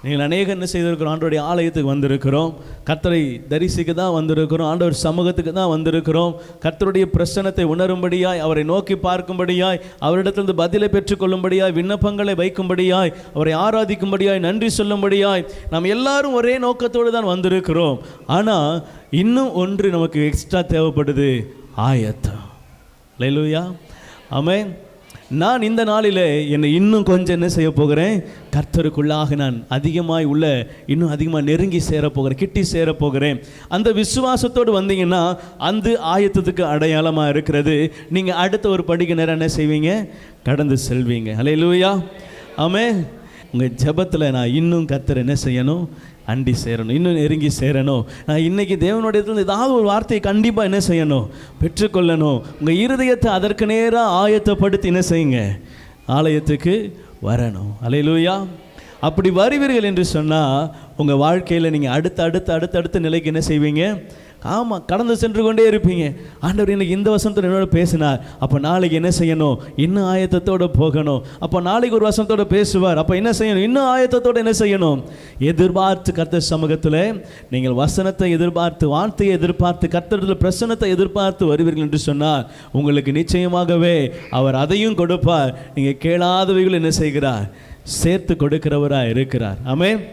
நீங்கள் அநேகம் என்ன செய்திருக்கிறோம்? ஆண்டவருடைய ஆலயத்துக்கு வந்திருக்கிறோம், கர்த்தரை தரிசிக்க தான் வந்திருக்கிறோம், ஆண்டவர் சமூகத்துக்கு தான் வந்திருக்கிறோம். கர்த்தருடைய பிரசன்னத்தை உணரும்படியாய், அவரை நோக்கி பார்க்கும்படியாய், அவரிடத்திலிருந்து பதிலை பெற்றுக்கொள்ளும்படியாய், விண்ணப்பங்களை வைக்கும்படியாய், அவரை ஆராதிக்கும்படியாய், நன்றி சொல்லும்படியாய் நாம் எல்லாரும் ஒரே நோக்கத்தோடு தான் வந்திருக்கிறோம். ஆனால் இன்னும் ஒன்று நமக்கு எக்ஸ்ட்ரா தேவைப்படுது, ஆயத்தம். அல்லேலூயா, ஆமென். நான் இந்த நாளில் என்னை இன்னும் கொஞ்சம் என்ன செய்ய போகிறேன்? கர்த்தருக்குள்ளாக நான் அதிகமாய் இன்னும் அதிகமாக நெருங்கி சேரப்போகிறேன், கிட்டி சேரப்போகிறேன். அந்த விசுவாசத்தோடு வந்தீங்கன்னா அந்த ஆயத்தத்துக்கு அடையாளமாக இருக்கிறது. நீங்கள் அடுத்த ஒரு படிக்கு நேரம் என்ன செய்வீங்க? கடந்து செல்வீங்க. அல்லேலூயா, ஆமென். உங்கள் ஜெபத்தில் நான் இன்னும் கர்த்தர் என்ன செய்யணும்? அண்டி சேரணும், இன்னும் நெருங்கி சேரணும். நான் இன்றைக்கி தேவனுடைய ஏதாவது ஒரு வார்த்தையை கண்டிப்பாக என்ன செய்யணும்? பெற்றுக்கொள்ளணும். உங்கள் இருதயத்தை அதற்கு நேராக ஆயத்தப்படுத்தி என்ன செய்யுங்க? ஆலயத்துக்கு வரணும். அல்லேலூயா. அப்படி வருவீர்கள் என்று சொன்னால் உங்கள் வாழ்க்கையில் நீங்கள் அடுத்த நிலைக்கு என்ன செய்வீங்க? ஆமாம், கடந்து சென்று கொண்டே இருப்பீங்க. ஆண்டவர் இன்னைக்கு இந்த வசனத்தோடு என்னோட பேசினார், அப்போ நாளைக்கு என்ன செய்யணும்? இன்னும் ஆயத்தத்தோடு போகணும். அப்போ நாளைக்கு ஒரு வசனத்தோடு பேசுவார், அப்போ என்ன செய்யணும்? இன்னும் ஆயத்தத்தோடு என்ன செய்யணும்? எதிர்பார்த்து கர்த்தர் சமூகத்தில் நீங்கள் வசனத்தை எதிர்பார்த்து, வார்த்தையை எதிர்பார்த்து, கர்த்தரிடத்தில் பிரசன்னத்தை எதிர்பார்த்து வருவீர்கள் என்று சொன்னால் உங்களுக்கு நிச்சயமாகவே அவர் அதையும் கொடுப்பார். நீங்கள் கேளாதவைகள் என்ன செய்கிறார்? சேர்த்து கொடுக்கிறவராக இருக்கிறார். ஆமென்.